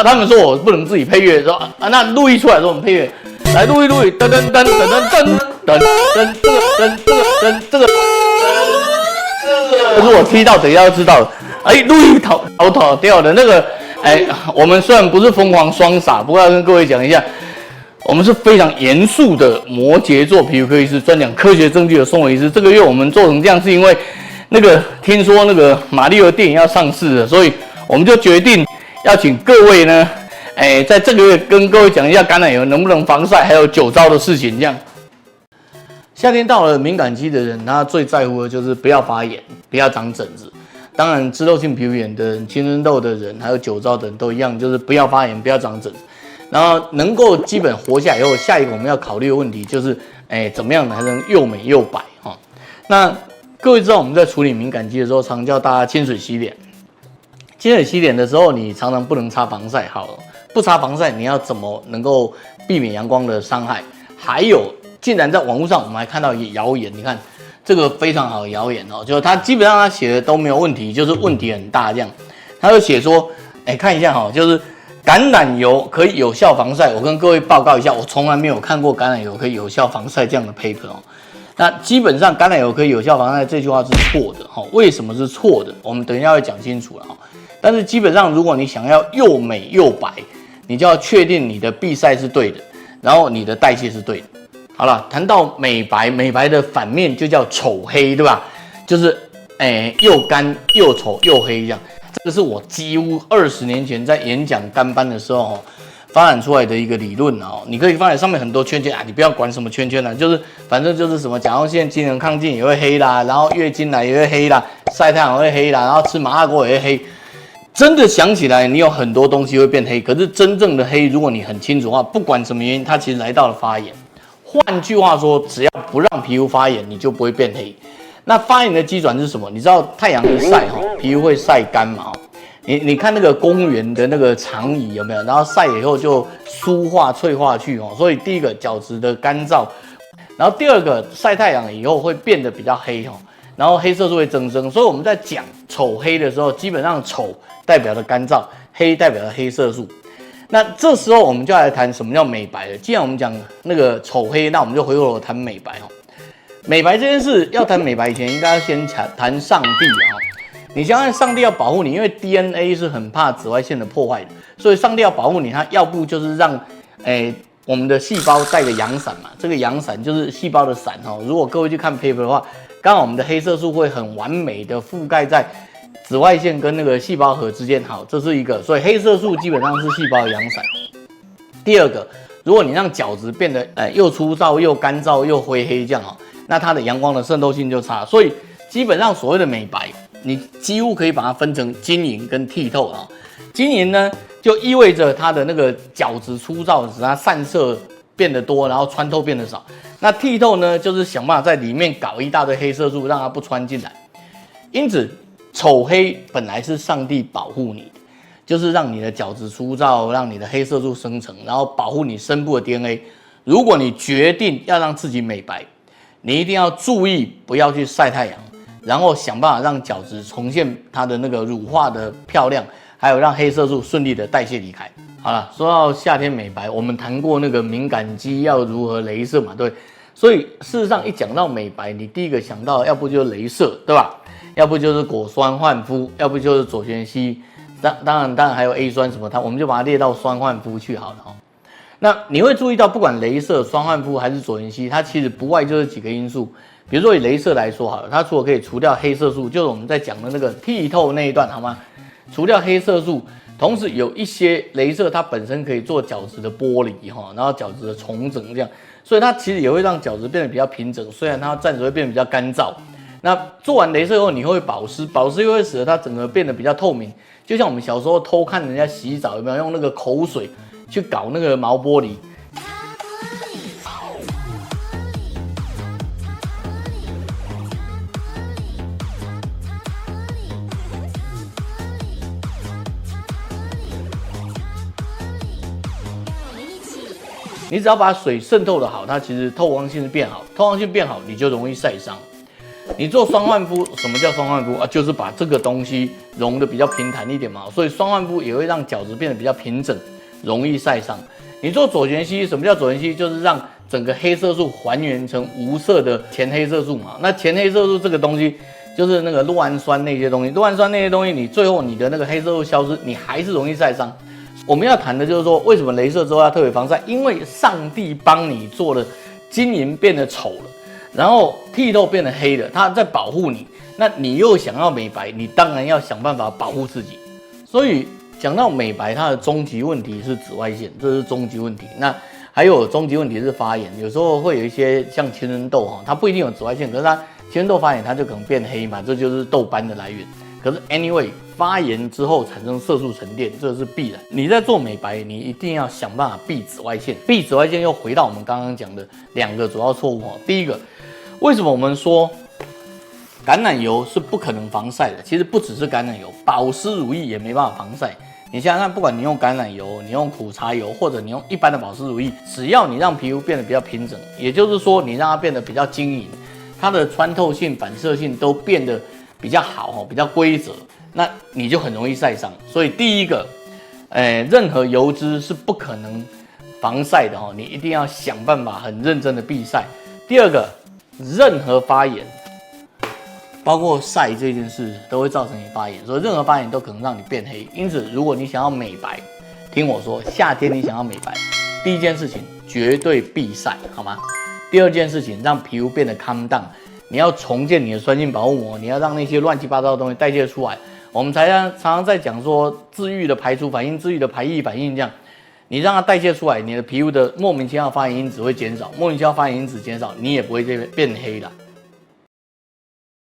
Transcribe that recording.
后他们说我不能自己配乐，说啊，那录一出来说我们配乐，来录一，噔噔噔噔噔噔噔噔噔，这个如果踢到，等一下就知道了。录一逃掉的那个，我们虽然不是疯狂双傻，不过要跟各位讲一下，我们是非常严肃的摩羯座皮肤科医师，专讲科学证据的宋伟医师。这个月我们做成这样，是因为听说那个马里奥电影要上市了，所以我们就决定要请各位呢，在这个月跟各位讲一下橄榄油能不能防晒，还有酒糟的事情。这样，夏天到了，敏感肌的人他最在乎的就是不要发炎，不要长疹子。当然，脂漏性皮肤炎的人、青春痘的人，还有酒糟的人都一样，就是不要发炎，不要长疹子。然后能够基本活下来以后，下一个我们要考虑的问题就是，怎么样才能又美又白哈？那各位知道我们在处理敏感肌的时候，常叫大家清水洗脸。清水洗脸的时候，你常常不能擦防晒，好了，不擦防晒，你要怎么能够避免阳光的伤害？还有，竟然在网络上我们还看到一个谣言，你看。这个非常好的谣言哦，就是他基本上他写的都没有问题，就是问题很大这样。他就写说，看一下哈，就是橄榄油可以有效防晒。我跟各位报告一下，我从来没有看过橄榄油可以有效防晒这样的 paper 哦。那基本上橄榄油可以有效防晒这句话是错的哈，为什么是错的？我们等一下会讲清楚了哈。但是基本上，如果你想要又美又白，你就要确定你的避晒是对的，然后你的代谢是对的。好了，谈到美白，美白的反面就叫丑黑，对吧？就是又干又丑又黑这样。这个是我几乎20年前在演讲干班的时候发展出来的一个理论哦。你可以发现上面很多圈圈啊，你不要管什么圈圈啦，就是反正就是什么甲状腺机能亢进也会黑啦，然后月经来也会黑啦，晒太阳会黑啦，然后吃麻辣锅也会黑。真的想起来，你有很多东西会变黑，可是真正的黑，如果你很清楚的话，不管什么原因，它其实来到了发炎。换句话说，只要不让皮肤发炎，你就不会变黑。那发炎的机转是什么？你知道太阳一晒皮肤会晒干嘛？你看那个公园的那个长椅有没有？然后晒以后就酥化脆化去哦。所以第一个角质的干燥，然后第二个晒太阳以后会变得比较黑哦，然后黑色素会增生。所以我们在讲丑黑的时候，基本上丑代表的干燥，黑代表的黑色素。那这时候我们就来谈什么叫美白了。既然我们讲那个丑黑，那我们就回过头谈美白哦。美白这件事要谈美白以前，应该要先谈上帝啊。你相信上帝要保护你，因为 DNA 是很怕紫外线的破坏的，所以上帝要保护你，他要不就是让我们的细胞带个阳伞嘛，这个阳伞就是细胞的伞哦。如果各位去看 paper 的话，刚好我们的黑色素会很完美的覆盖在紫外线跟那个细胞核之间，好，这是一个，所以黑色素基本上是细胞的阳伞。第二个，如果你让角质变得又粗糙又干燥又灰黑这样哦，那它的阳光的渗透性就差。所以基本上所谓的美白，你几乎可以把它分成晶莹跟剔透啊。晶莹呢，就意味着它的那个角质粗糙，使它散射变得多，然后穿透变得少。那剔透呢，就是想办法在里面搞一大堆黑色素，让它不穿进来。因此，丑黑本来是上帝保护你的，就是让你的角质粗糙，让你的黑色素生成，然后保护你深部的 DNA。如果你决定要让自己美白，你一定要注意不要去晒太阳，然后想办法让角质重现它的那个乳化的漂亮，还有让黑色素顺利的代谢离开。好了，说到夏天美白，我们谈过那个敏感肌要如何雷射嘛，对。所以事实上一讲到美白，你第一个想到要不就是雷射，对吧？要不就是果酸焕肤，要不就是左旋烯，当然还有 A 酸什么，我们就把它列到酸焕肤去好了哦。那你会注意到，不管雷射、酸焕肤还是左旋烯，它其实不外就是几个因素。比如说以雷射来说好了，它除了可以除掉黑色素，就是我们在讲的那个剔透那一段，好吗？除掉黑色素，同时有一些雷射它本身可以做角质的剥离哈，然后角质的重整这样，所以它其实也会让角质变得比较平整，虽然它暂时会变得比较干燥。那做完雷射后，你会保湿，保湿又会使得它整个变得比较透明，就像我们小时候偷看人家洗澡，有没有用那个口水去搞那个毛玻璃？你只要把水渗透的好，它其实透光性是变好，透光性变好，你就容易晒伤。你做双焕肤，什么叫双焕肤啊？就是把这个东西融的比较平坦一点嘛，所以双焕肤也会让角质变得比较平整，容易晒伤。你做左旋烯，什么叫左旋烯？就是让整个黑色素还原成无色的前黑色素嘛。那前黑色素这个东西，就是那个酪氨酸那些东西，酪氨酸那些东西，你最后你的那个黑色素消失，你还是容易晒伤。我们要谈的就是说，为什么雷射之后要特别防晒？因为上帝帮你做了晶莹变得丑了，然后剔透变得黑了，它在保护你。那你又想要美白，你当然要想办法保护自己。所以讲到美白，它的终极问题是紫外线，这是终极问题。那还有终极问题是发炎，有时候会有一些像情人痘哈，它不一定有紫外线，可是它情人痘发炎，它就可能变黑嘛，这就是痘斑的来源。可是 anyway， 发炎之后产生色素沉淀，这是必然。你在做美白，你一定要想办法避紫外线。避紫外线又回到我们刚刚讲的2个主要错误哈。第一个，为什么我们说橄榄油是不可能防晒的？其实不只是橄榄油，保湿乳液也没办法防晒。你想想看，不管你用橄榄油、你用苦茶油，或者你用一般的保湿乳液，只要你让皮肤变得比较平整，也就是说你让它变得比较晶莹，它的穿透性、反射性都变得比较好，比较规则，那你就很容易晒伤。所以第一个，任何油脂是不可能防晒的你一定要想办法很认真的避晒。第二个，任何发炎，包括晒这件事都会造成你发炎，所以任何发炎都可能让你变黑。因此，如果你想要美白，听我说，夏天你想要美白，第一件事情绝对避晒，好吗？第二件事情，让皮肤变得calm down，你要重建你的酸性保护膜，你要让那些乱七八糟的东西代谢出来。我们常常在讲说治愈的排除反应、治愈的排异反应，这样你让它代谢出来，你的皮肤的莫名其妙发炎因子会减少，莫名其妙发炎因子减少，你也不会变黑了。